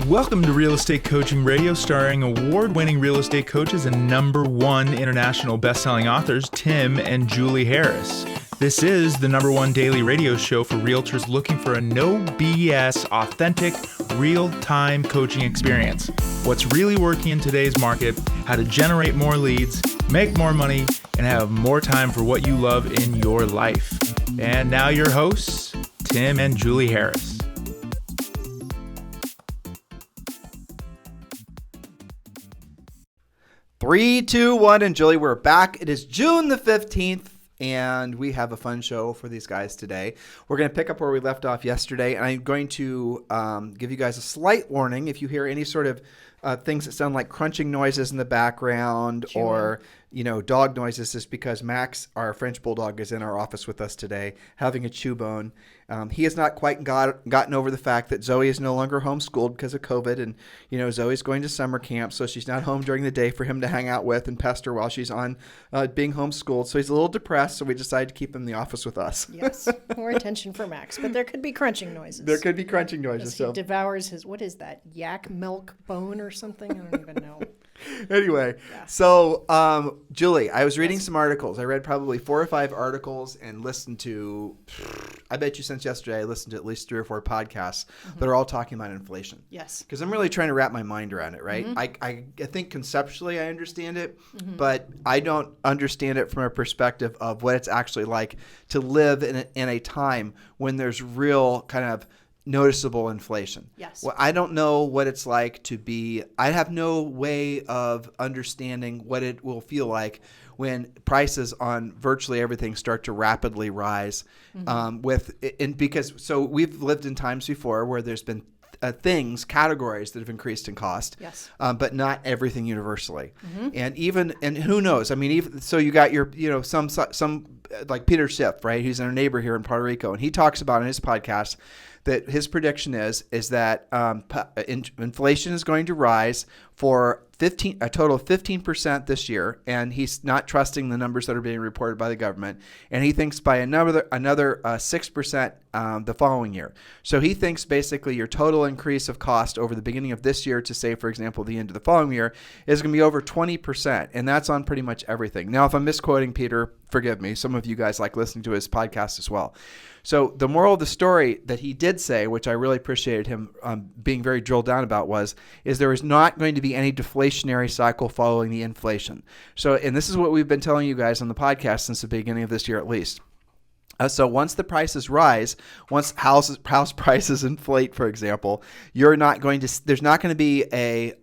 Welcome to Real Estate Coaching Radio, starring award-winning real estate coaches and #1 international best-selling authors, Tim and Julie Harris. This is the #1 daily radio show for realtors looking for a no BS, authentic, real-time coaching experience. What's really working in today's market, how to generate more leads, make more money, and have more time for what you love in your life. And now your hosts, Tim and Julie Harris. 3, 2, 1, and Julie, we're back. It is June the 15th, and we have a fun show for these guys today. We're going to pick up where we left off yesterday, and I'm going to give you guys a slight warning. If you hear any sort of things that sound like crunching noises in the background or, dog noises, is because Max, our French Bulldog, is in our office with us today having a chew bone. He has not quite gotten over the fact that Zoe is no longer homeschooled because of COVID. And, Zoe's going to summer camp, so she's not home during the day for him to hang out with and pester while she's on being homeschooled. So he's a little depressed, so we decided to keep him in the office with us. Yes, more attention for Max. But there could be crunching noises. There could be crunching noises. He devours his, what is that, yak milk bone or something? I don't even know. Anyway, so Julie, I was reading some articles. I read probably 4 or 5 articles and listened to, I bet you since yesterday, I listened to at least 3 or 4 podcasts that are all talking about inflation. Yes. Because I'm really trying to wrap my mind around it, right? I think conceptually I understand it, but I don't understand it from a perspective of what it's actually like to live in a time when there's real kind of noticeable inflation. Yes. Well, I don't know what it's like to be, I have no way of understanding what it will feel like when prices on virtually everything start to rapidly rise. Because we've lived in times before where there's been categories that have increased in cost, yes, but not everything universally. And who knows? I mean, so you got your, some like Peter Schiff, right? Who's our neighbor here in Puerto Rico, and he talks about in his podcast that his prediction is that inflation is going to rise for a total of 15% this year, and he's not trusting the numbers that are being reported by the government, and he thinks by another 6% the following year. So he thinks basically your total increase of cost over the beginning of this year to, say, for example, the end of the following year is going to be over 20%, and that's on pretty much everything. Now, if I'm misquoting Peter, forgive me. Some of you guys like listening to his podcast as well. So the moral of the story that he did say, which I really appreciated him being very drilled down about, is there is not going to be any deflationary cycle following the inflation. So, and this is what we've been telling you guys on the podcast since the beginning of this year at least. So once the prices rise, once house prices inflate, for example, there's not going to be a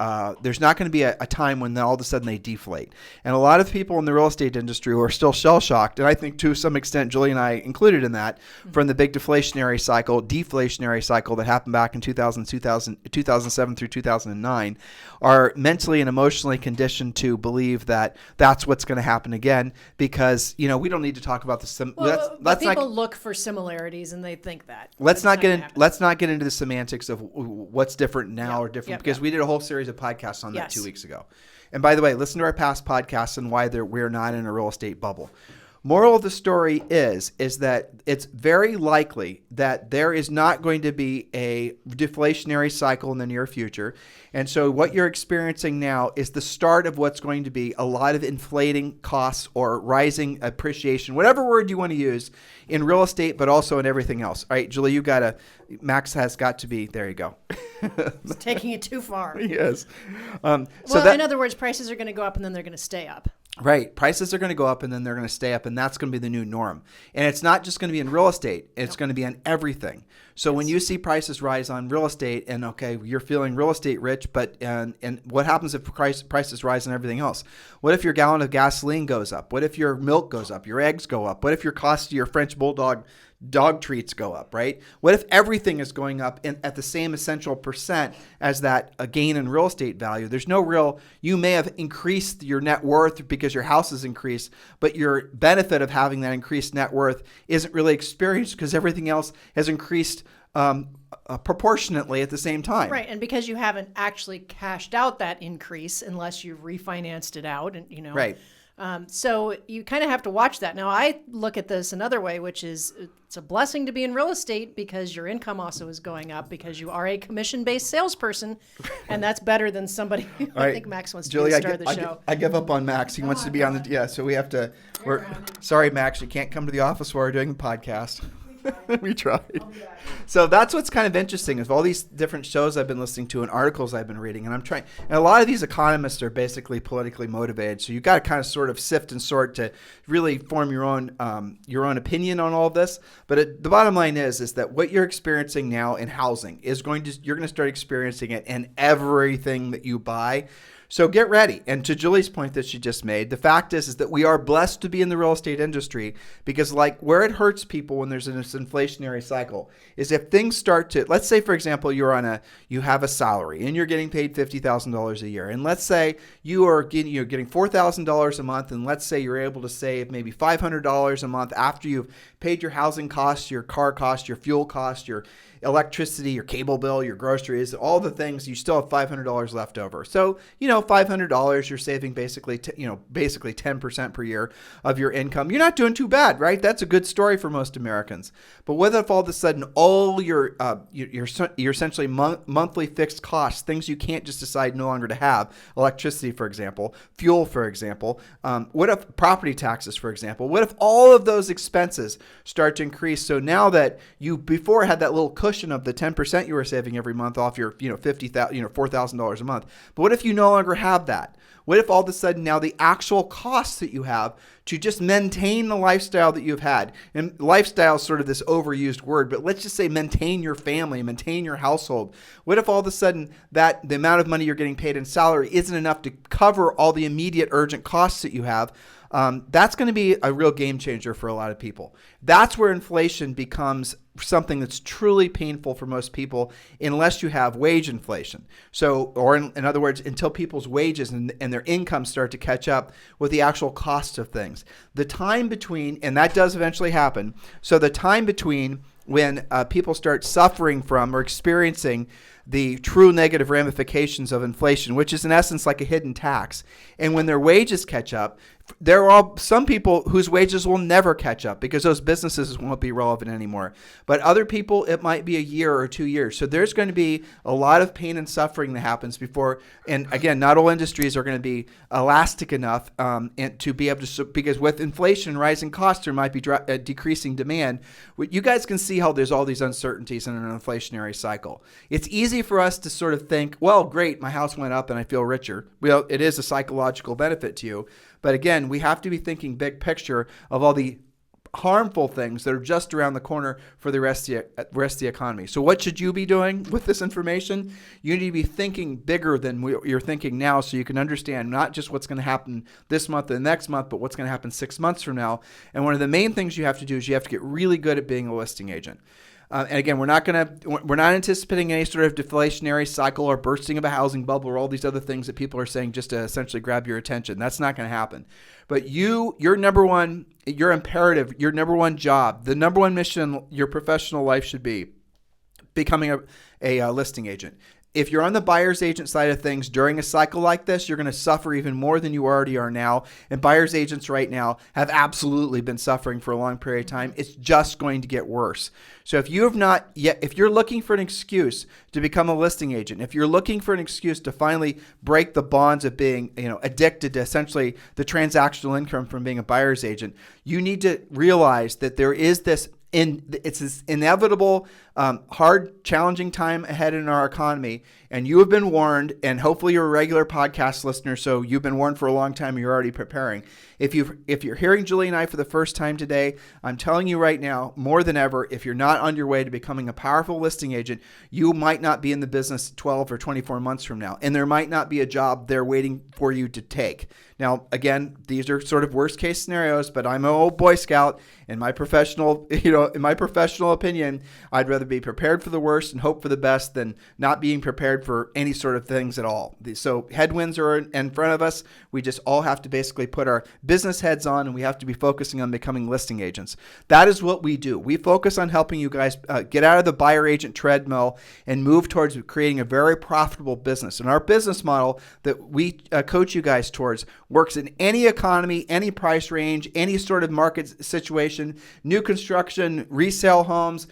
time when all of a sudden they deflate. And a lot of people in the real estate industry who are still shell shocked, and I think to some extent Julie and I included in that, from the big deflationary cycle that happened back in 2007 through 2009, are mentally and emotionally conditioned to believe that that's what's going to happen again, because we don't need to talk about this. People look for similarities and they think that. Let's not get into the semantics of what's different now or different, because we did a whole series of podcasts on that 2 weeks ago. And by the way, listen to our past podcasts and why we're not in a real estate bubble. Moral of the story is that it's very likely that there is not going to be a deflationary cycle in the near future. And so what you're experiencing now is the start of what's going to be a lot of inflating costs or rising appreciation, whatever word you want to use, in real estate, but also in everything else. All right, Julie, Max has got to be, there you go. He's taking it too far. Yes. In other words, prices are going to go up and then they're going to stay up. Right. Prices are going to go up and then they're going to stay up, and that's going to be the new norm. And it's not just going to be in real estate. It's going to be on everything. So when you see prices rise on real estate, and okay, you're feeling real estate rich, but and what happens if prices rise on everything else? What if your gallon of gasoline goes up? What if your milk goes up? Your eggs go up? What if your cost of your French Bulldog dog treats go up, right? What if everything is going up at the same essential percent as that gain in real estate value? There's no real, you may have increased your net worth because your house has increased, but your benefit of having that increased net worth isn't really experienced because everything else has increased proportionately at the same time. Right, and because you haven't actually cashed out that increase unless you've refinanced it out, and Right. So you kind of have to watch that. Now, I look at this another way, which is it's a blessing to be in real estate because your income also is going up because you are a commission-based salesperson, and that's better than somebody. I think Max wants to be the star of the show. I give up on Max. He wants to be on the so we have to. Sorry, Max, you can't come to the office while we're doing the podcast. We tried. So that's what's kind of interesting is all these different shows I've been listening to and articles I've been reading, and and a lot of these economists are basically politically motivated. So you've got to kind of sort of sift and sort to really form your own opinion on all of this. But the bottom line is that what you're experiencing now in housing is you're going to start experiencing it in everything that you buy. So get ready. And to Julie's point that she just made, the fact is that we are blessed to be in the real estate industry because like where it hurts people when there's this inflationary cycle is if things start to, let's say, for example, you have a salary and you're getting paid $50,000 a year. And let's say you're getting $4,000 a month. And let's say you're able to save maybe $500 a month after you've paid your housing costs, your car costs, your fuel costs, your electricity, your cable bill, your groceries, all the things, you still have $500 left over. So, $500, you're saving basically 10% per year of your income. You're not doing too bad, right? That's a good story for most Americans. But what if all of a sudden all your essentially monthly fixed costs, things you can't just decide no longer to have, electricity, for example, fuel, for example, what if property taxes, for example, what if all of those expenses start to increase? So now that you before had that little cushion of the 10% you were saving every month off your $4,000 a month. But what if you no longer have that? What if all of a sudden now the actual costs that you have to just maintain the lifestyle that you've had, and lifestyle is sort of this overused word, but let's just say maintain your family, maintain your household. What if all of a sudden that the amount of money you're getting paid in salary isn't enough to cover all the immediate urgent costs that you have? That's going to be a real game changer for a lot of people. That's where inflation becomes something that's truly painful for most people unless you have wage inflation. So, or in other words, until people's wages and their incomes start to catch up with the actual cost of things. The time between, and that does eventually happen, so the time between when people start suffering from or experiencing the true negative ramifications of inflation, which is in essence like a hidden tax. And when their wages catch up, there are some people whose wages will never catch up because those businesses won't be relevant anymore. But other people, it might be a year or 2 years. So there's going to be a lot of pain and suffering that happens before. And again, not all industries are going to be elastic enough and to be able to, because with inflation and rising costs, there might be decreasing demand. You guys can see how there's all these uncertainties in an inflationary cycle. It's easy for us to sort of think, well, great, my house went up and I feel richer. Well, it is a psychological benefit to you. But again, we have to be thinking big picture of all the harmful things that are just around the corner for the rest of the economy. So what should you be doing with this information? You need to be thinking bigger than you're thinking now so you can understand not just what's going to happen this month and next month, but what's going to happen 6 months from now. And one of the main things you have to do is you have to get really good at being a listing agent. And again, we're not anticipating any sort of deflationary cycle or bursting of a housing bubble or all these other things that people are saying just to essentially grab your attention. That's not going to happen. But your imperative, your number one job, the number one mission your professional life should be becoming a listing agent. If you're on the buyer's agent side of things during a cycle like this, you're going to suffer even more than you already are now. And buyer's agents right now have absolutely been suffering for a long period of time. It's just going to get worse. So if you have not yet, if you're looking for an excuse to become a listing agent, if you're looking for an excuse to finally break the bonds of being, addicted to essentially the transactional income from being a buyer's agent, you need to realize that there is this it's this inevitable, hard, challenging time ahead in our economy. And you have been warned, and hopefully you're a regular podcast listener, so you've been warned for a long time. You're already preparing. If you're hearing Julie and I for the first time today, I'm telling you right now, more than ever, if you're not on your way to becoming a powerful listing agent, you might not be in the business 12 or 24 months from now, and there might not be a job there waiting for you to take. Now, again, these are sort of worst case scenarios, but I'm an old Boy Scout. In my professional opinion, I'd rather rather be prepared for the worst and hope for the best than not being prepared for any sort of things at all. So headwinds are in front of us. We just all have to basically put our business heads on, and we have to be focusing on becoming listing agents. That is what we do. We focus on helping you guys get out of the buyer agent treadmill and move towards creating a very profitable business. And our business model that we coach you guys towards works in any economy, any price range, any sort of market situation, new construction, resale homes,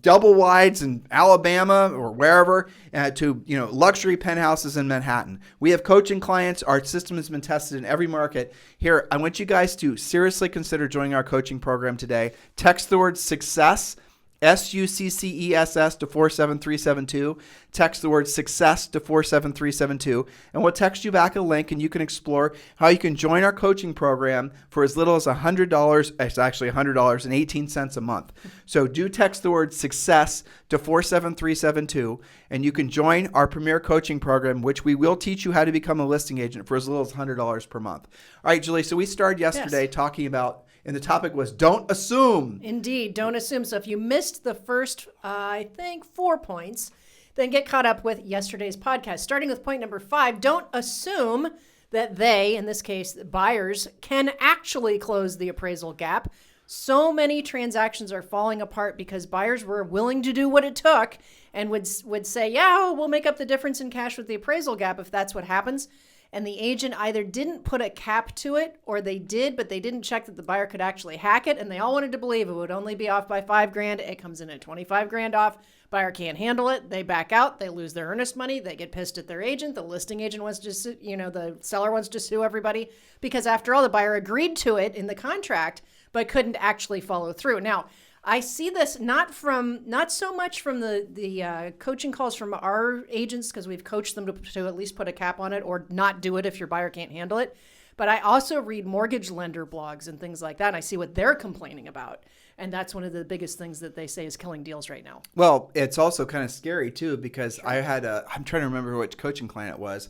double wides in Alabama or wherever, to, luxury penthouses in Manhattan. We have coaching clients. Our system has been tested in every market. Here, I want you guys to seriously consider joining our coaching program today. Text the word success, SUCCESS to 47372. Text the word success to 47372, and we'll text you back a link, and you can explore how you can join our coaching program for as little as $100. It's actually $100.18 a month. So do text the word success to 47372, and you can join our premier coaching program, which we will teach you how to become a listing agent for as little as $100 per month. All right, Julie, so we started yesterday talking about, and the topic was don't assume. Indeed, don't assume. So if you missed the first, 4 points, then get caught up with yesterday's podcast. Starting with point number 5, don't assume that they, in this case, buyers, can actually close the appraisal gap. So many transactions are falling apart because buyers were willing to do what it took and would say, yeah, we'll make up the difference in cash with the appraisal gap if that's what happens. And the agent either didn't put a cap to it, or they did, but they didn't check that the buyer could actually hack it. And they all wanted to believe it would only be off by $5,000. It comes in at $25,000 off. Buyer can't handle it. They back out. They lose their earnest money. They get pissed at their agent. The listing agent wants to sue, the seller wants to sue everybody because after all, the buyer agreed to it in the contract, but couldn't actually follow through. Now, I see this not so much from the coaching calls from our agents, because we've coached them to at least put a cap on it or not do it if your buyer can't handle it. But I also read mortgage lender blogs and things like that, and I see what they're complaining about. And that's one of the biggest things that they say is killing deals right now. Well, it's also kind of scary too, because I'm trying to remember which coaching client it was.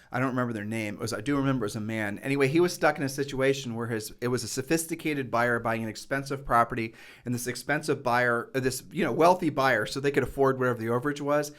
I don't remember their name. I do remember it was a man. Anyway, he was stuck in a situation where it was a sophisticated buyer buying an expensive property, and this expensive buyer, this wealthy buyer, so they could afford whatever the overage was,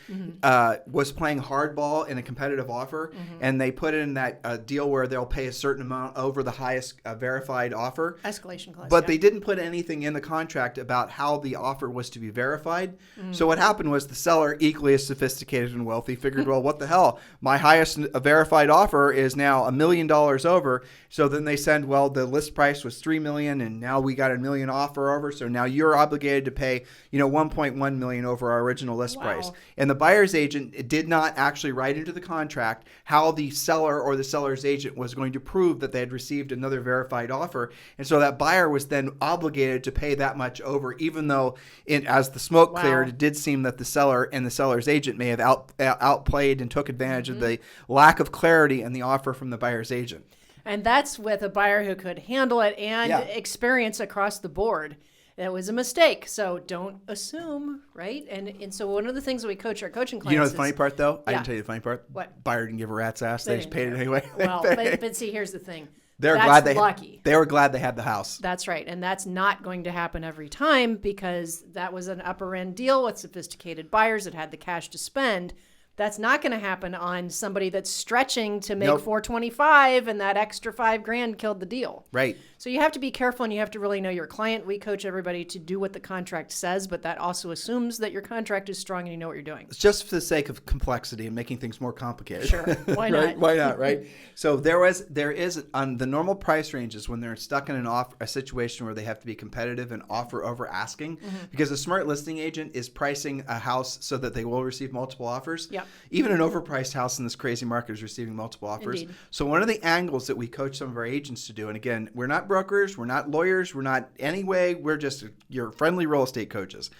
was playing hardball in a competitive offer, and they put in that deal where they'll pay a certain amount over the highest verified offer. Escalation clause. But they didn't put anything in the contract about how the offer was to be verified. So what happened was the seller, equally as sophisticated and wealthy, figured, well, what the hell? My highest verified offer is now $1 million over. So then they send, well, the list price was $3 million, and now we got $1 million offer over. So now you're obligated to pay, $1.1 million over our original list price. And the buyer's agent did not actually write into the contract how the seller or the seller's agent was going to prove that they had received another verified offer. And so that buyer was then obligated to pay that much over, even though as the smoke cleared, it did seem that the seller and the seller's agent may have outplayed and took advantage of the lack of clarity in the offer from the buyer's agent. And that's with a buyer who could handle it and experience across the board. That was a mistake. So don't assume, right? And so one of the things that we coach our coaching clients is... the funny part, though? I didn't tell you the funny part. What? Buyer didn't give a rat's ass. They just paid it anyway. Well, but see, here's the thing. They were glad they had the house. That's right. And that's not going to happen every time, because that was an upper end deal with sophisticated buyers that had the cash to spend. That's not going to happen on somebody that's stretching to make $425, and that extra $5,000 killed the deal. Right. So you have to be careful, and you have to really know your client. We coach everybody to do what the contract says, but that also assumes that your contract is strong and you know what you're doing. It's just for the sake of complexity and making things more complicated. Sure. Why not? Right? Why not, right? So there is on the normal price ranges when they're stuck in a situation where they have to be competitive and offer over asking, because a smart listing agent is pricing a house so that they will receive multiple offers. Yep. Even an overpriced house in this crazy market is receiving multiple offers. Indeed. So one of the angles that we coach some of our agents to do, and again, we're not brokers, we're not lawyers, we're not anyway, we're just your friendly real estate coaches.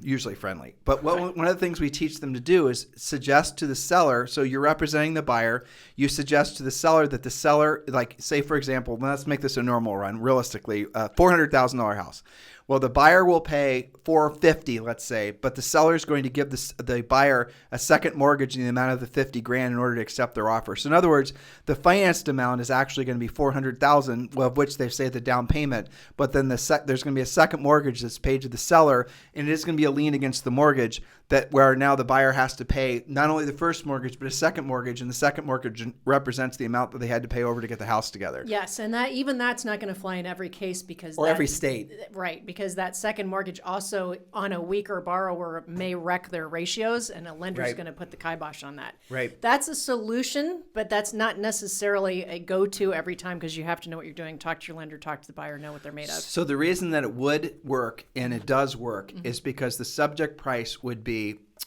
Usually friendly. But one of the things we teach them to do is suggest to the seller, so you're representing the buyer, you suggest to the seller that the seller, like say for example, let's make this a normal run, realistically, $400,000 house. Well, the buyer will pay $450,000, let's say, but the seller is going to give the buyer a second mortgage in the amount of the $50,000 in order to accept their offer. So in other words, the financed amount is actually going to be $400,000, of which they say the down payment, but then there's going to be a second mortgage that's paid to the seller, and it is going to be a lien against the mortgage that where now the buyer has to pay not only the first mortgage, but a second mortgage. And the second mortgage represents the amount that they had to pay over to get the house together. Yes. And that's not going to fly in every case because every state. Right. Because that second mortgage also on a weaker borrower may wreck their ratios, and a lender's going to put the kibosh on that. Right. That's a solution, but that's not necessarily a go-to every time because you have to know what you're doing. Talk to your lender, talk to the buyer, know what they're made of. So the reason that it would work, and it does work, is because the subject price would be,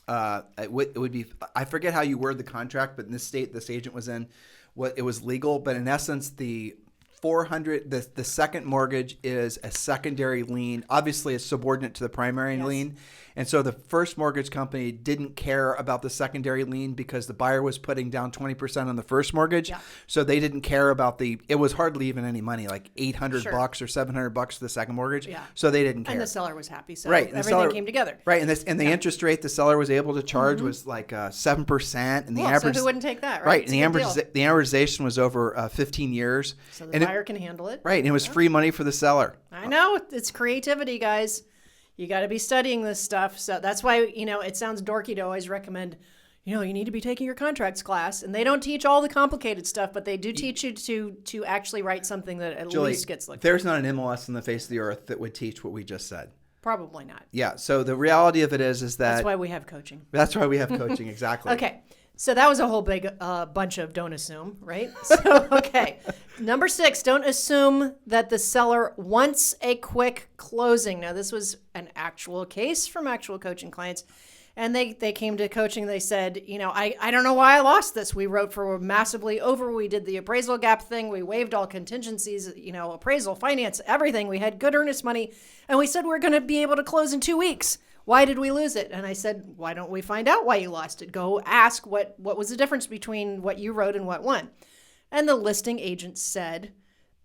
it would be, I forget how you word the contract, but in this state this agent was in, it was legal, but in essence the second mortgage is a secondary lien. Obviously, it's subordinate to the primary lien. And so the first mortgage company didn't care about the secondary lien because the buyer was putting down 20% on the first mortgage. Yeah. So they didn't care about it was hardly even any money, like $800 or $700 for the second mortgage. Yeah. So they didn't care. And the seller was happy. So everything came together. Right. And the interest rate the seller was able to charge was like 7%. And the average, so who wouldn't take that, right? Right. And the amortization was over 15 years. So the buyer can handle it. Right. And it was free money for the seller. I know. It's creativity, guys. You got to be studying this stuff. So that's why, it sounds dorky to always recommend, you need to be taking your contracts class. And they don't teach all the complicated stuff, but they do teach you to actually write something that at least gets looked at. There's not an MLS on the face of the earth that would teach what we just said. Probably not. Yeah. So the reality of it is that... That's why we have coaching. That's why we have coaching, exactly. Okay. So that was a whole big bunch of don't assume, right? So, okay. Number 6, don't assume that the seller wants a quick closing. Now, this was an actual case from actual coaching clients. And they came to coaching. They said, I don't know why I lost this. We wrote for massively over. We did the appraisal gap thing. We waived all contingencies, appraisal, finance, everything. We had good earnest money. And we said we're going to be able to close in 2 weeks. Why did we lose it? And I said, why don't we find out why you lost it? Go ask what was the difference between what you wrote and what won. And the listing agent said,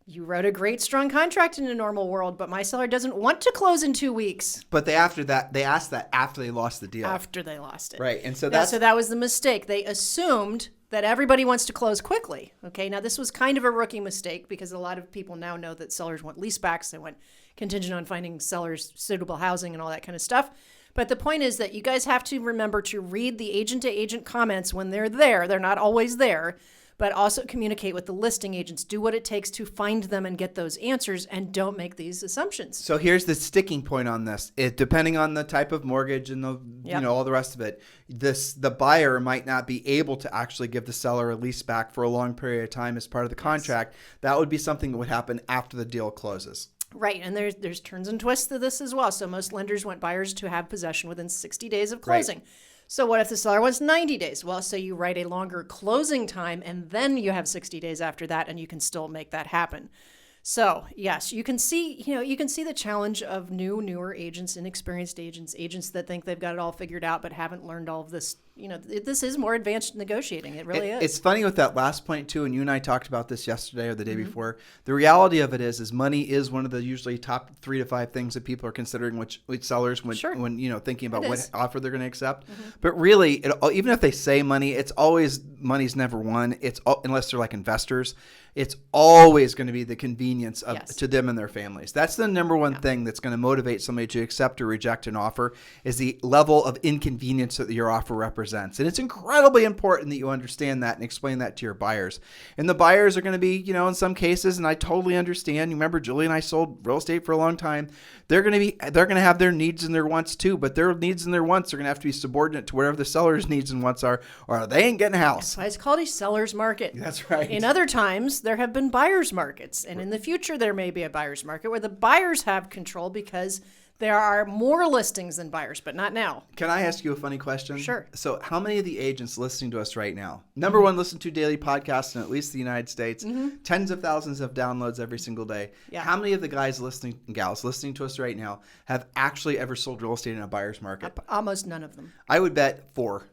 you wrote a great, strong contract in a normal world, but my seller doesn't want to close in 2 weeks. But they asked that after they lost the deal. After they lost it. Right. And so that was the mistake. They assumed that everybody wants to close quickly. Okay. Now this was kind of a rookie mistake because a lot of people now know that sellers want leasebacks. They want contingent on finding sellers suitable housing and all that kind of stuff. But the point is that you guys have to remember to read the agent-to-agent comments when they're there. They're not always there, but also communicate with the listing agents. Do what it takes to find them and get those answers, and don't make these assumptions. So here's the sticking point on this. Depending on the type of mortgage and all the rest of it, the buyer might not be able to actually give the seller a lease back for a long period of time as part of the contract. Yes. That would be something that would happen after the deal closes. Right, and there's turns and twists to this as well. So most lenders want buyers to have possession within 60 days of closing. Right. So what if the seller wants 90 days? Well, so you write a longer closing time, and then you have 60 days after that, and you can still make that happen. So yes, you can see the challenge of newer agents, inexperienced agents that think they've got it all figured out but haven't learned all of this. This is more advanced negotiating. It really is. It's funny with that last point too, and you and I talked about this yesterday or the day before. The reality of it is money is one of the usually top 3 to 5 things that people are considering which sellers when thinking about what offer they're going to accept. Mm-hmm. But really, even if they say money, money's never one. It's unless they're like investors. It's always going to be the convenience to them and their families. That's the number one thing that's going to motivate somebody to accept or reject an offer is the level of inconvenience that your offer represents. And it's incredibly important that you understand that and explain that to your buyers. And the buyers are going to be, in some cases, and I totally understand. You remember Julie and I sold real estate for a long time. They're going to have their needs and their wants too, but their needs and their wants are going to have to be subordinate to whatever the seller's needs and wants are, or they ain't getting a house. That's why it's called a seller's market. That's right. In other times, there have been buyer's markets, and in the future, there may be a buyer's market where the buyers have control because there are more listings than buyers, but not now. Can I ask you a funny question? Sure. So how many of the agents listening to us right now, number one, listen to daily podcasts in at least the United States, tens of thousands of downloads every single day. Yeah. How many of the guys listening and gals listening to us right now have actually ever sold real estate in a buyer's market? Almost none of them. I would bet 4.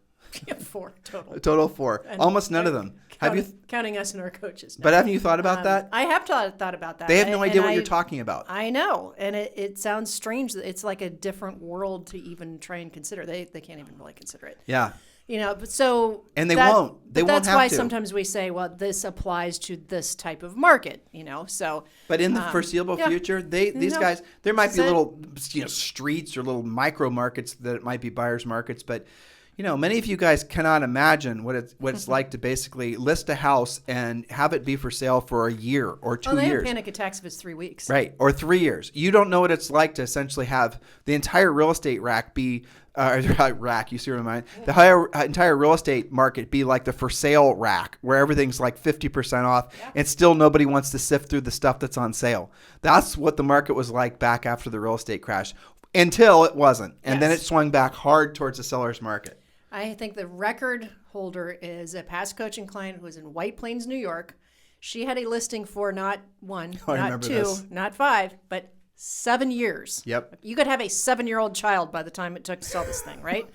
Yeah, 4 total. A total of 4. And almost none of them. Counting us and our coaches. No. But haven't you thought about that? I have thought about that. They have no idea what you're talking about. I know. And it sounds strange. It's like a different world to even try and consider. They can't even really consider it. Yeah. But so And they won't. They but won't that's have why to. sometimes we say, well, this applies to this type of market, So But in the foreseeable future, these guys, there might be little, streets or little micro markets that it might be buyers markets, but many of you guys cannot imagine what it's like to basically list a house and have it be for sale for a year or 2 they years. have panic attacks if it's 3 weeks. Right, or 3 years. You don't know what it's like to essentially have the entire real estate rack be rack. You see what I mean? The entire real estate market be like the for sale rack, where everything's like 50% off, and still nobody wants to sift through the stuff that's on sale. That's what the market was like back after the real estate crash, until it wasn't, and then it swung back hard towards the seller's market. I think the record holder is a past coaching client who was in White Plains, New York. She had a listing for not one, not two, not 5, but 7 years. Yep. You could have a 7-year-old child by the time it took to sell this thing, right?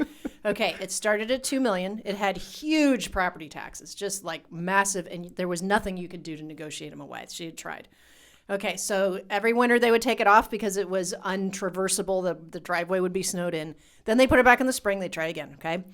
Okay, it started at $2 million. It had huge property taxes, just like massive, and there was nothing you could do to negotiate them away. She had tried. Okay, so every winter they would take it off because it was untraversable. The driveway would be snowed in. Then they put it back in the spring. They try again, okay?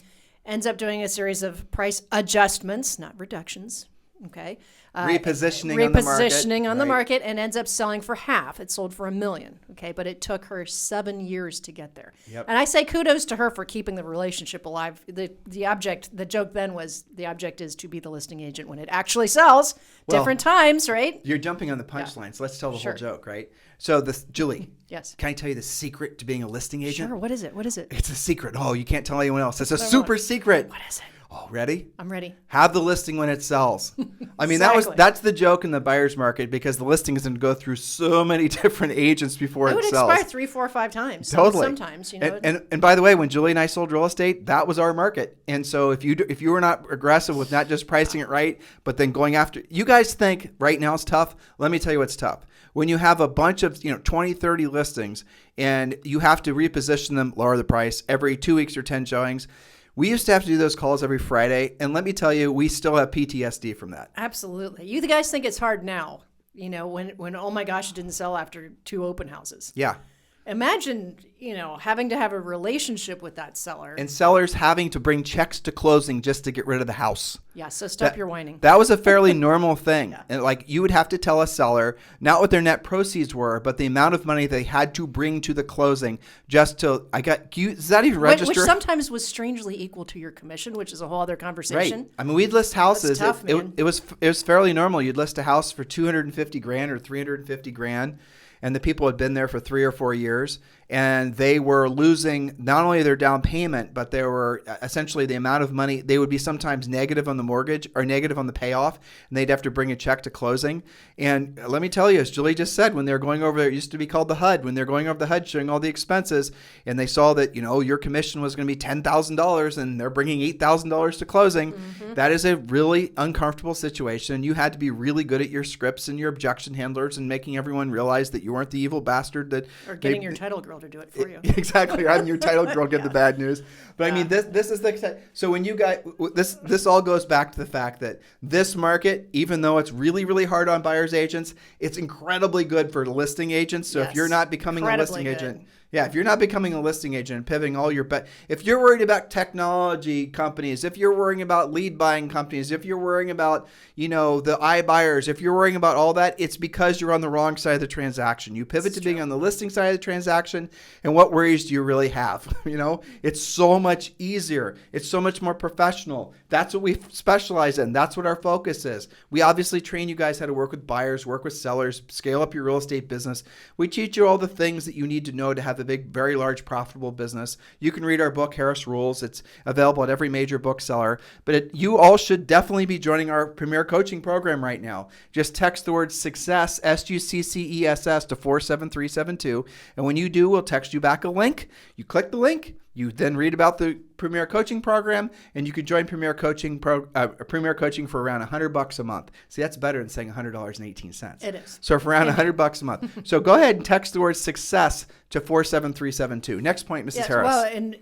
Ends up doing a series of price adjustments, not reductions, okay? Repositioning on the market, and ends up selling for half. It sold for $1 million, okay? But it took her 7 years to get there. Yep. And I say kudos to her for keeping the relationship alive. The joke then was the object is to be the listing agent when it actually sells. Different times, right? You're jumping on the punchline, so let's tell the whole joke, right? So Julie. Yes. Can I tell you the secret to being a listing agent? Sure. What is it? It's a secret. Oh, you can't tell anyone else. It's a super secret. What is it? Oh, ready? I'm ready. Have the listing when it sells. I mean, Exactly. that's the joke in the buyer's market, because the listing is going to go through so many different agents before it sells. It would expire 3, 4, 5 times. Totally. Sometimes, And by the way, when Julie and I sold real estate, that was our market. And so if you were not aggressive with not just pricing it right, but then going after, you guys think right now is tough. Let me tell you what's tough. When you have a bunch of 20, 30 listings and you have to reposition them, lower the price every 2 weeks or 10 showings. We used to have to do those calls every Friday, and let me tell you, we still have PTSD from that. Absolutely. You guys think it's hard now, when oh my gosh, it didn't sell after 2 open houses. Yeah. Imagine, having to have a relationship with that seller. And sellers having to bring checks to closing just to get rid of the house. Yeah, so stop your whining. That was a fairly normal thing. And you would have to tell a seller not what their net proceeds were, but the amount of money they had to bring to the closing just to, is that even registered? Which sometimes was strangely equal to your commission, which is a whole other conversation. Right. I mean, we'd list houses. That's tough, man. It was fairly normal. You'd list a house for $250,000 or $350,000. And the people had been there for 3 or 4 years, and they were losing not only their down payment, but they were essentially the amount of money. They would be sometimes negative on the mortgage or negative on the payoff, and they'd have to bring a check to closing. And let me tell you, as Julie just said, when they're going over there, it used to be called the HUD, when they're going over the HUD showing all the expenses, and they saw that, your commission was going to be $10,000 and they're bringing $8,000 to closing, that is a really uncomfortable situation. You had to be really good at your scripts and your objection handlers and making everyone realize that you weren't the evil bastard that... Or getting your title girl to do it for you. Exactly. I'm your title girl, get the bad news. But I mean, this is the... So when you guys... This all goes back to the fact that this market, even though it's really, really hard on buyer's agents, it's incredibly good for listing agents. So if you're not becoming a listing agent... Yeah, if you're not becoming a listing agent and pivoting all your if you're worried about technology companies, if you're worrying about lead buying companies, if you're worrying about, the iBuyers, if you're worrying about all that, it's because you're on the wrong side of the transaction. You pivot to being on the listing side of the transaction, and what worries do you really have? It's so much easier. It's so much more professional. That's what we specialize in. That's what our focus is. We obviously train you guys how to work with buyers, work with sellers, scale up your real estate business. We teach you all the things that you need to know to have a big, very large, profitable business. You can read our book, Harris Rules. It's available at every major bookseller. But you all should definitely be joining our Premier Coaching Program right now. Just text the word SUCCESS, SUCCESS, to 47372. And when you do, we'll text you back a link. You click the link. You then read about the Premier Coaching Program, and you can join Premier Coaching for around $100 a month. See, that's better than saying $100.18. It is. So for around $100 a month. So go ahead and text the word SUCCESS to 47372. Next point, Mrs. Harris. Well, and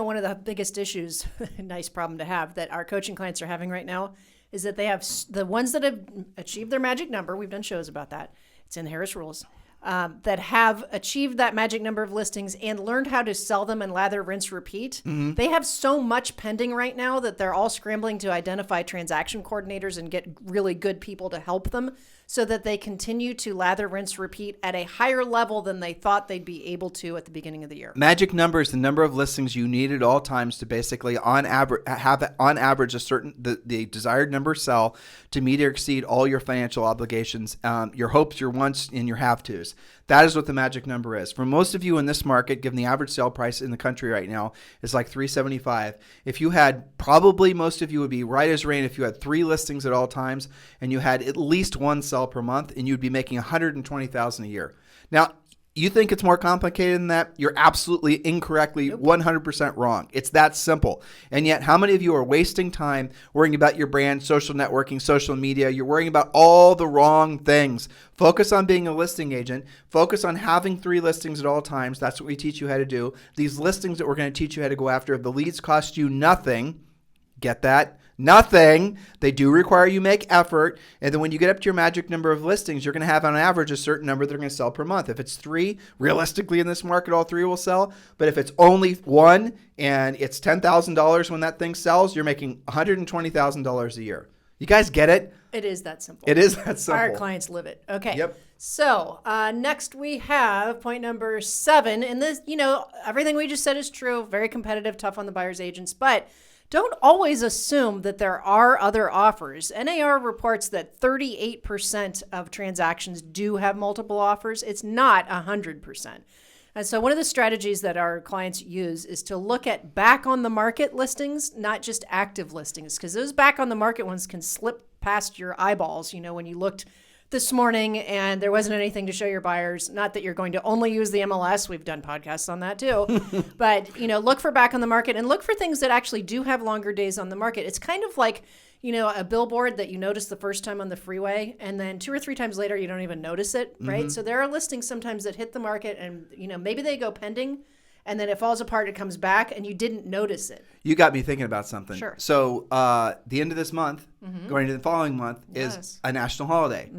one of the biggest issues, nice problem to have, that our coaching clients are having right now is that they have the ones that have achieved their magic number. We've done shows about that. It's in the Harris Rules. that have achieved that magic number of listings and learned how to sell them and lather, rinse, repeat. They have so much pending right now that they're all scrambling to identify transaction coordinators and get really good people to help them so that they continue to lather, rinse, repeat at a higher level than they thought they'd be able to at the beginning of the year. Magic number is the number of listings you need at all times to basically on average a certain the desired number sell to meet or exceed all your financial obligations, your hopes, your wants, and your have-tos. That is what the magic number is. For most of you in this market, given the average sale price in the country right now is like $375. If you had, probably most of you would be right as rain if you had 3 listings at all times and you had at least 1 sell per month, and you'd be making $120,000 a year. Now, you think it's more complicated than that? You're absolutely incorrectly 100% wrong. It's that simple. And yet, how many of you are wasting time worrying about your brand, social networking, social media? You're worrying about all the wrong things. Focus on being a listing agent. Focus on having 3 listings at all times. That's what we teach you how to do. These listings that we're going to teach you how to go after, if the leads cost you nothing, get that? Nothing. They do require you make effort. And then when you get up to your magic number of listings, you're going to have on average a certain number that are going to sell per month. If it's 3, realistically in this market, all 3 will sell. But if it's only 1 and it's $10,000 when that thing sells, you're making $120,000 a year. You guys get it? It is that simple. It is that simple. Our clients live it. Okay. Yep. So next we have point number 7. And this, everything we just said is true. Very competitive, tough on the buyer's agents. But don't always assume that there are other offers. NAR reports that 38% of transactions do have multiple offers. It's not 100%. And so one of the strategies that our clients use is to look at back on the market listings, not just active listings, because those back on the market ones can slip past your eyeballs. When you looked this morning and there wasn't anything to show your buyers. Not that you're going to only use the MLS. We've done podcasts on that too. But, look for back on the market and look for things that actually do have longer days on the market. It's kind of like, a billboard that you notice the first time on the freeway and then 2 or 3 times later, you don't even notice it, right? So there are listings sometimes that hit the market and, maybe they go pending and then it falls apart, it comes back and you didn't notice it. You got me thinking about something. Sure. So the end of this month, going to the following month, is a national holiday.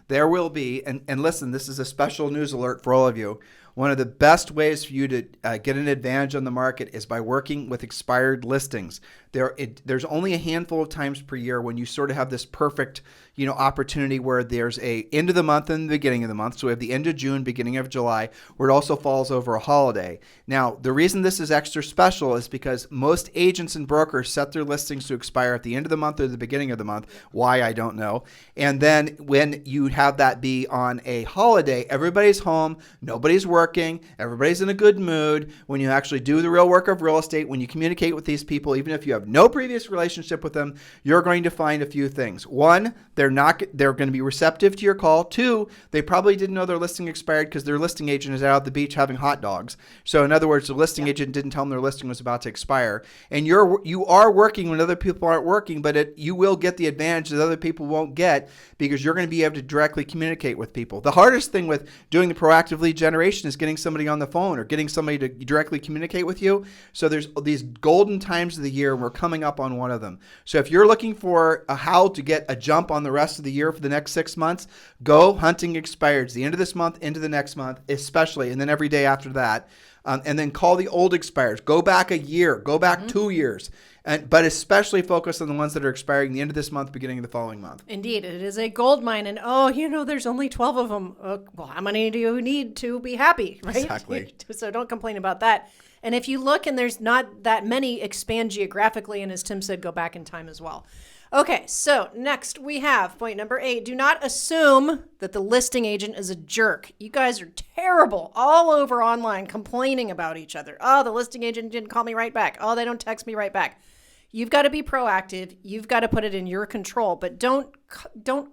There will be, and listen, this is a special news alert for all of you. One of the best ways for you to get an advantage on the market is by working with expired listings. There's only a handful of times per year when you sort of have this perfect, opportunity where there's a end of the month and the beginning of the month. So we have the end of June, beginning of July, where it also falls over a holiday. Now, the reason this is extra special is because most agents and brokers set their listings to expire at the end of the month or the beginning of the month. Why, I don't know. And then when you have that be on a holiday, everybody's home, nobody's working, everybody's in a good mood. When you actually do the real work of real estate, when you communicate with these people, even if you have no previous relationship with them, you're going to find a few things. 1, they're going to be receptive to your call. 2, they probably didn't know their listing expired because their listing agent is out at the beach having hot dogs. So in other words, the listing agent didn't tell them their listing was about to expire. And you are working when other people aren't working, but you will get the advantage that other people won't get because you're going to be able to directly communicate with people. The hardest thing with doing the proactive lead generation is getting somebody on the phone or getting somebody to directly communicate with you. So there's these golden times of the year, and we're coming up on one of them. So if you're looking for how to get a jump on the rest of the year for the next 6 months, go hunting expireds the end of this month into the next month, especially, and then every day after that. And then call the old expires. Go back a year. Go back 2 years. But especially focus on the ones that are expiring the end of this month, beginning of the following month. Indeed. It is a gold mine. And, there's only 12 of them. Well, how many do you need to be happy, right? Exactly. So don't complain about that. And if you look and there's not that many, expand geographically. And as Tim said, go back in time as well. Okay, so next we have point number 8. Do not assume that the listing agent is a jerk. You guys are terrible all over online complaining about each other. Oh, the listing agent didn't call me right back. Oh, they don't text me right back. You've got to be proactive. You've got to put it in your control, but don't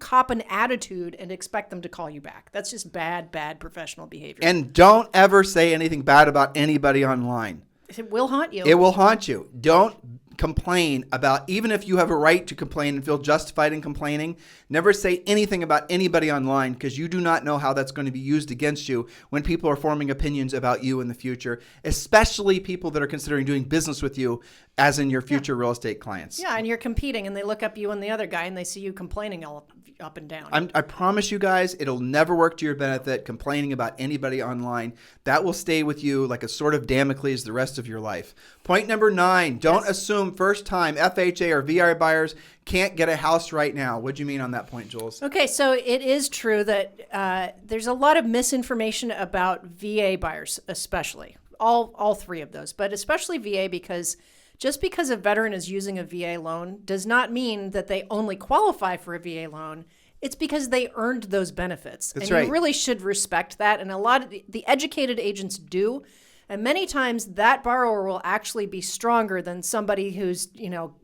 cop an attitude and expect them to call you back. That's just bad professional behavior. And don't ever say anything bad about anybody online. It will haunt you. It will haunt you. Don't complain about, even if you have a right to complain and feel justified in complaining, never say anything about anybody online, because you do not know how that's going to be used against you when people are forming opinions about you in the future, especially people that are considering doing business with you as in your future real estate clients. Yeah, and you're competing and they look up you and the other guy and they see you complaining all up and down. I promise you guys, it'll never work to your benefit complaining about anybody online. That will stay with you like a sword of Damocles the rest of your life. Point number 9, don't assume first-time FHA or VI buyers can't get a house right now. What do you mean on that point, Jules? Okay, so it is true that there's a lot of misinformation about VA buyers, especially. All three of those, but especially VA, because just because a veteran is using a VA loan does not mean that they only qualify for a VA loan. It's because they earned those benefits. That's and right. You really should respect that. And a lot of the educated agents do. And many times that borrower will actually be stronger than somebody who's,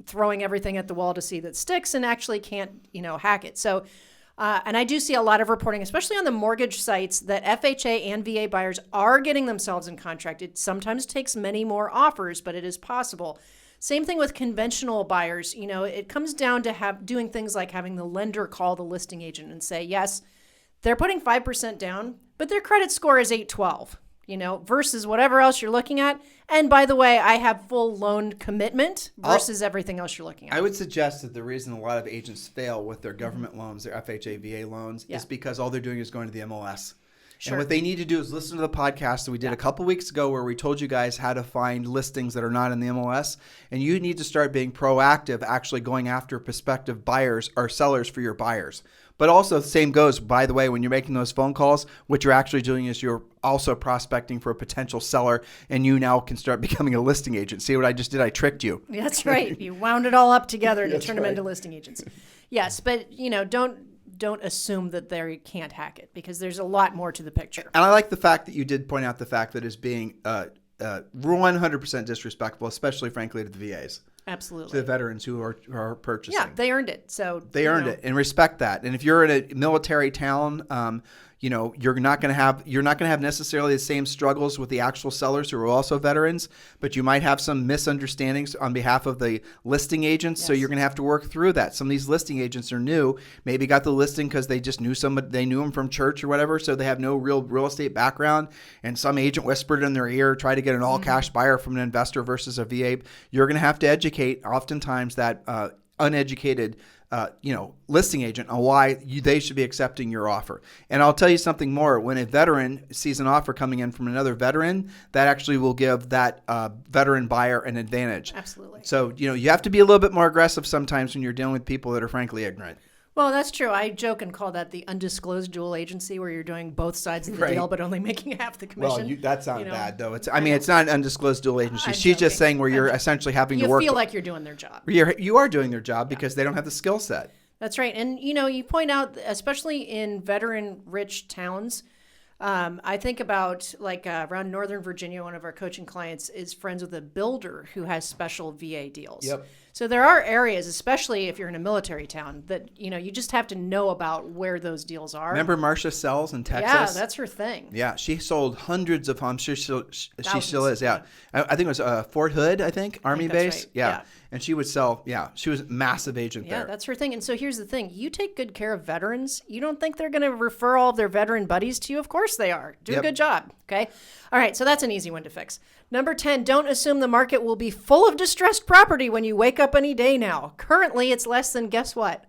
throwing everything at the wall to see that sticks and actually can't, hack it. So, and I do see a lot of reporting, especially on the mortgage sites, that FHA and VA buyers are getting themselves in contract. It sometimes takes many more offers, but it is possible. Same thing with conventional buyers. It comes down to doing things like having the lender call the listing agent and say, yes, they're putting 5% down, but their credit score is 812. Versus whatever else you're looking at. And by the way, I have full loan commitment versus everything else you're looking at. I would suggest that the reason a lot of agents fail with their government loans, their FHA, VA loans, is because all they're doing is going to the MLS. Sure. And what they need to do is listen to the podcast that we did a couple weeks ago where we told you guys how to find listings that are not in the MLS. And you need to start being proactive, actually going after prospective buyers or sellers for your buyers. But also the same goes, by the way, when you're making those phone calls, what you're actually doing is you're also prospecting for a potential seller, and you now can start becoming a listing agent. See what I just did? I tricked you. That's right. You wound it all up together to turn them right. into listing agents. Yes, but don't assume that they can't hack it, because there's a lot more to the picture. And I like the fact that you did point out the fact that it's being 100% disrespectful, especially, frankly, to the VAs. Absolutely. To the veterans who are purchasing. Yeah, they earned it. So they earned it, and respect that. And if you're in a military town, you're not going to have necessarily the same struggles with the actual sellers who are also veterans, but you might have some misunderstandings on behalf of the listing agents. Yes. So you're going to have to work through that. Some of these listing agents are new, maybe got the listing because they just knew somebody, they knew them from church or whatever, so they have no real estate background. And some agent whispered in their ear, try to get an all-cash buyer from an investor versus a VA. You're going to have to educate oftentimes that uneducated listing agent on why they should be accepting your offer. And I'll tell you something more. When a veteran sees an offer coming in from another veteran, that actually will give that veteran buyer an advantage. Absolutely. So, you have to be a little bit more aggressive sometimes when you're dealing with people that are frankly ignorant. Well, that's true. I joke and call that the undisclosed dual agency, where you're doing both sides of the deal, but only making half the commission. Well, that's not bad, though. It's not an undisclosed dual agency. She's joking. just saying where you're essentially having to work. You feel like you're doing their job. You are doing their job because they don't have the skill set. That's right. And, you point out, especially in veteran-rich towns, I think about around Northern Virginia, one of our coaching clients is friends with a builder who has special VA deals. Yep. So there are areas, especially if you're in a military town, that, you just have to know about where those deals are. Remember Marcia Sells in Texas? Yeah, that's her thing. Yeah, she sold hundreds of homes. She still is, yeah. I think it was Fort Hood, Army base. Right. Yeah. And she would sell, she was a massive agent there. Yeah, that's her thing. And so here's the thing. You take good care of veterans. You don't think they're going to refer all of their veteran buddies to you? Of course they are. Do a good job, okay? All right, so that's an easy one to fix. Number 10, don't assume the market will be full of distressed property when you wake up any day now. Currently, it's less than, guess what?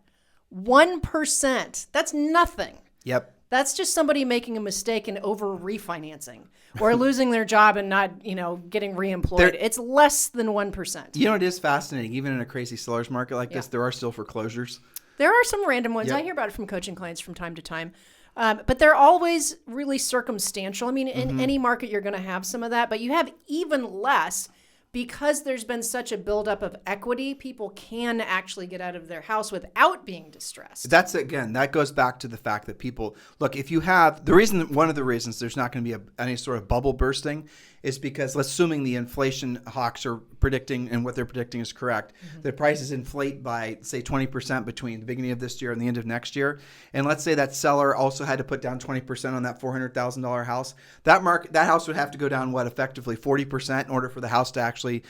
1%. That's nothing. Yep. That's just somebody making a mistake and over refinancing or losing their job and not, getting reemployed. It's less than 1%. It is fascinating. Even in a crazy seller's market like this, there are still foreclosures. There are some random ones. Yep. I hear about it from coaching clients from time to time. But they're always really circumstantial. I mean, in any market, you're going to have some of that, but you have even less because there's been such a buildup of equity. People can actually get out of their house without being distressed. That goes back to the fact that people, look, if you have, one of the reasons there's not going to be any sort of bubble bursting is because, assuming the inflation hawks are predicting and what they're predicting is correct, the prices inflate by, say, 20% between the beginning of this year and the end of next year, and let's say that seller also had to put down 20% on that $400,000 house, that house would have to go down, effectively 40% in order for the house to actually,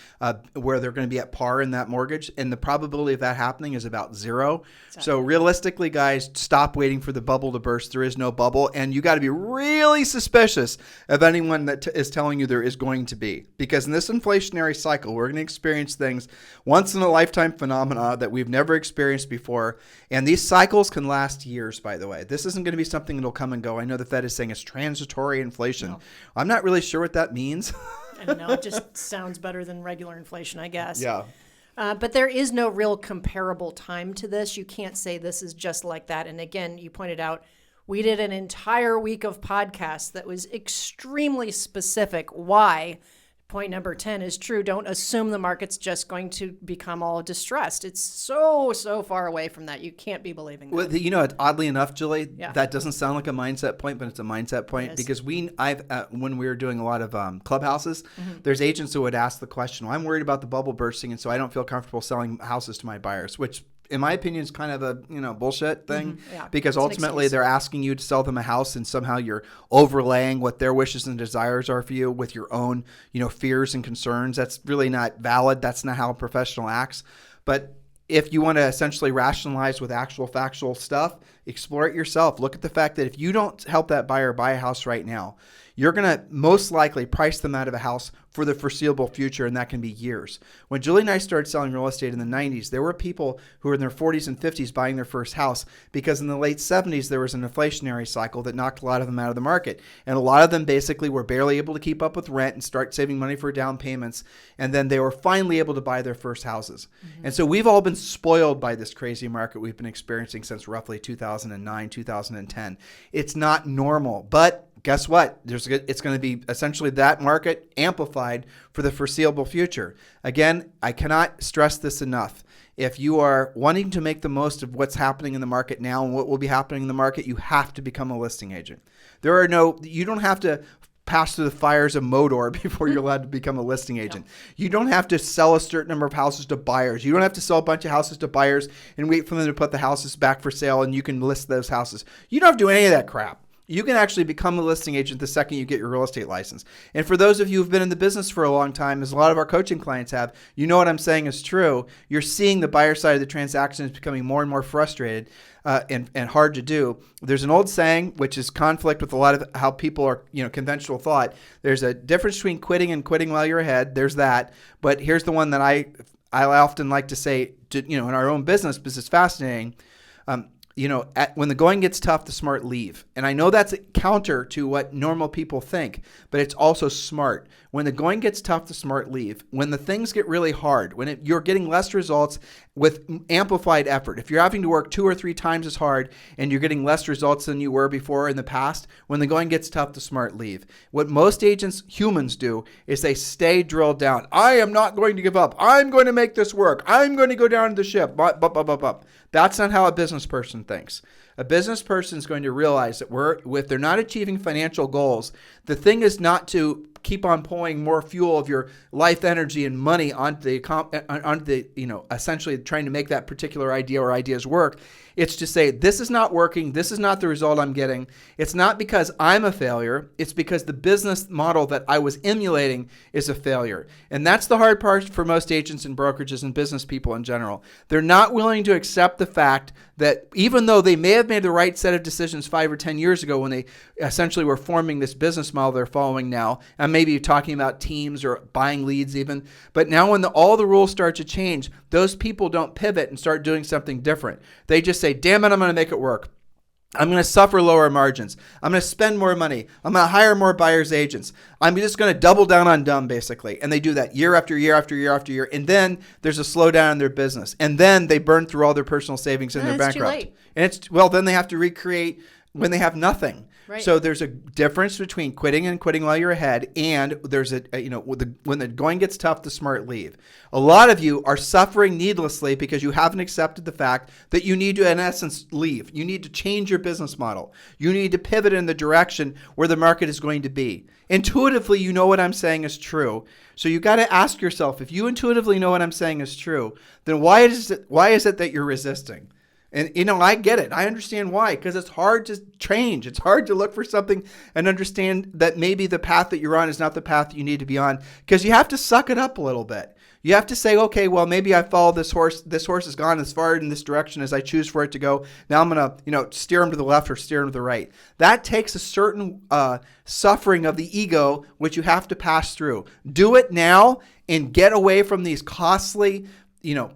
where they're going to be at par in that mortgage, and the probability of that happening is about zero. So realistically, guys, stop waiting for the bubble to burst. There is no bubble, and you got to be really suspicious of anyone that is telling you there is going to be, because in this inflationary cycle, we're going to experience things once in a lifetime phenomena that we've never experienced before, and these cycles can last years. By the way, this isn't going to be something that'll come and go. I know the Fed is saying it's transitory inflation. No. I'm not really sure what that means. I don't know. It just sounds better than regular inflation, I guess. Yeah. But there is no real comparable time to this. You can't say this is just like that. And again, you pointed out, we did an entire week of podcasts that was extremely specific. Why? Point number 10 is true. Don't assume the market's just going to become all distressed. It's so far away from that. You can't be believing that. Well, oddly enough, Julie, that doesn't sound like a mindset point, but it's a mindset point, because when we were doing a lot of clubhouses, there's agents who would ask the question, well, I'm worried about the bubble bursting, and so I don't feel comfortable selling houses to my buyers, which in my opinion is kind of a bullshit thing, because ultimately they're asking you to sell them a house, and somehow you're overlaying what their wishes and desires are for you with your own fears and concerns. That's really not valid. That's not how a professional acts. But if you want to essentially rationalize with actual factual stuff, explore it yourself. Look at the fact that if you don't help that buyer buy a house right now, you're going to most likely price them out of a house for the foreseeable future, and that can be years. When Julie and I started selling real estate in the 90s, there were people who were in their 40s and 50s buying their first house, because in the late 70s, there was an inflationary cycle that knocked a lot of them out of the market. And a lot of them basically were barely able to keep up with rent and start saving money for down payments. And then they were finally able to buy their first houses. And so we've all been spoiled by this crazy market we've been experiencing since roughly 2009, 2010. It's not normal, but guess what? It's going to be essentially that market amplified for the foreseeable future. Again, I cannot stress this enough. If you are wanting to make the most of what's happening in the market now and what will be happening in the market, you have to become a listing agent. You don't have to pass through the fires of Modor before you're allowed to become a listing agent. You don't have to sell a certain number of houses to buyers. You don't have to sell a bunch of houses to buyers and wait for them to put the houses back for sale and you can list those houses. You don't have to do any of that crap. You can actually become a listing agent the second you get your real estate license. And for those of you who've been in the business for a long time, as a lot of our coaching clients have, you know what I'm saying is true. You're seeing the buyer side of the transaction is becoming more and more frustrated and hard to do. There's an old saying, which is conflict with a lot of how people are, conventional thought. There's a difference between quitting and quitting while you're ahead. There's that. But here's the one that I often like to say, in our own business, because it's fascinating. When the going gets tough, the smart leave. And I know that's counter to what normal people think, but it's also smart. When the going gets tough, the smart leave. When the things get really hard, you're getting less results with amplified effort. If you're having to work 2 or 3 times as hard and you're getting less results than you were before in the past, when the going gets tough, the smart leave. What most humans do is they stay drilled down. I am not going to give up. I'm going to make this work. I'm going to go down to the ship. That's not how a business person thinks. A business person is going to realize that if they're not achieving financial goals, the thing is not to keep on pouring more fuel of your life energy and money onto the essentially trying to make that particular idea or ideas work. It's to say, this is not working. This is not the result I'm getting. It's not because I'm a failure. It's because the business model that I was emulating is a failure. And that's the hard part for most agents and brokerages and business people in general. They're not willing to accept the fact that even though they may have made the right set of decisions 5 or 10 years ago when they essentially were forming this business model they're following now, and maybe you're talking about teams or buying leads even, but now when all the rules start to change, those people don't pivot and start doing something different. They just say, damn it, I'm going to make it work. I'm going to suffer lower margins. I'm going to spend more money. I'm going to hire more buyer's agents. I'm just going to double down on dumb, basically. And they do that year after year after year after year. And then there's a slowdown in their business. And then they burn through all their personal savings and they're bankrupt. Too late. And then they have to recreate when they have nothing. Right. So there's a difference between quitting and quitting while you're ahead, and there's when the going gets tough, the smart leave. A lot of you are suffering needlessly because you haven't accepted the fact that you need to, in essence, leave. You need to change your business model. You need to pivot in the direction where the market is going to be. Intuitively, you know what I'm saying is true. So you got to ask yourself, if you intuitively know what I'm saying is true, then why is it that you're resisting? And, I get it. I understand why, because it's hard to change. It's hard to look for something and understand that maybe the path that you're on is not the path that you need to be on, because you have to suck it up a little bit. You have to say, okay, well, maybe I follow this horse. This horse has gone as far in this direction as I choose for it to go. Now I'm going to, steer him to the left or steer him to the right. That takes a certain suffering of the ego, which you have to pass through. Do it now and get away from these costly,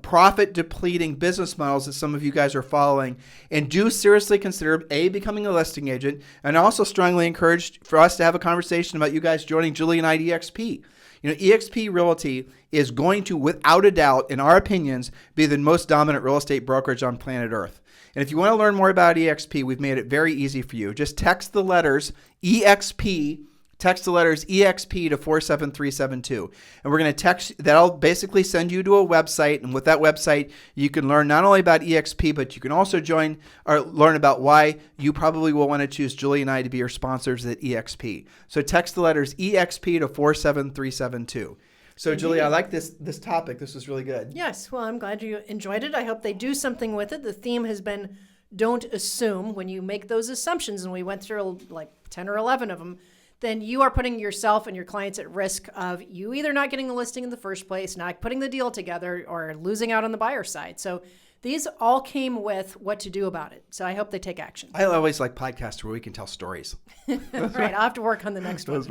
profit depleting business models that some of you guys are following, and do seriously consider becoming a listing agent, and also strongly encourage for us to have a conversation about you guys joining Julie and I EXP. EXP Realty is going to, without a doubt, in our opinions, be the most dominant real estate brokerage on planet Earth. And if you want to learn more about EXP, we've made it very easy for you. Just text the letters EXP. Text the letters EXP to 47372. And we're going to text, that'll basically send you to a website. And with that website, you can learn not only about EXP, but you can also join or learn about why you probably will want to choose Julie and I to be your sponsors at EXP. So text the letters EXP to 47372. So, Indeed. Julie, I like this topic. This was really good. Yes. Well, I'm glad you enjoyed it. I hope they do something with it. The theme has been don't assume. When you make those assumptions, and we went through like 10 or 11 of them, then you are putting yourself and your clients at risk of you either not getting the listing in the first place, not putting the deal together, or losing out on the buyer side. So these all came with what to do about it. So I hope they take action. I always like podcasts where we can tell stories. Right. I'll have to work on the next one.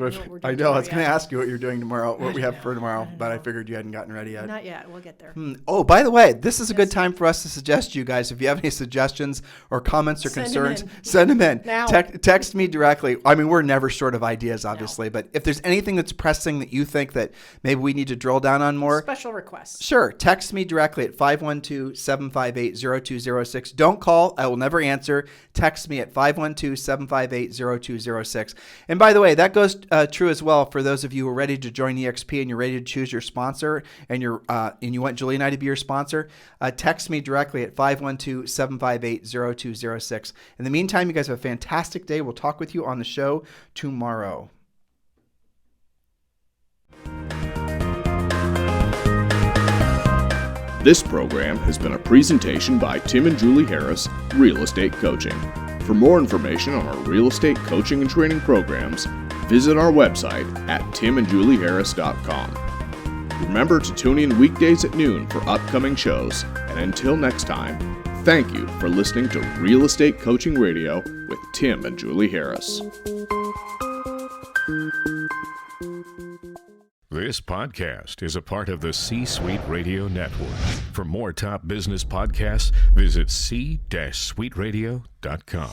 I know. I was going to ask you what you're doing tomorrow, what we have for tomorrow, but I figured you hadn't gotten ready yet. Not yet. We'll get there. Oh, by the way, this is a good time for us to suggest to you guys, if you have any suggestions or comments or concerns, send them in. Now. Text me directly. I mean, we're never short of ideas, obviously, but if there's anything that's pressing that you think that maybe we need to drill down on more. Special requests. Sure. Text me directly at 512-758-0206. Don't call. I will never answer. Text me at 512-758-0206. And by the way, that goes true as well for those of you who are ready to join EXP and you're ready to choose your sponsor and you want Julie and I to be your sponsor. Text me directly at 512-758-0206. In the meantime, you guys have a fantastic day. We'll talk with you on the show tomorrow. This program has been a presentation by Tim and Julie Harris, Real Estate Coaching. For more information on our real estate coaching and training programs, visit our website at timandjulieharris.com. Remember to tune in weekdays at noon for upcoming shows, and until next time, thank you for listening to Real Estate Coaching Radio with Tim and Julie Harris. This podcast is a part of the C-Suite Radio Network. For more top business podcasts, visit c-suiteradio.com.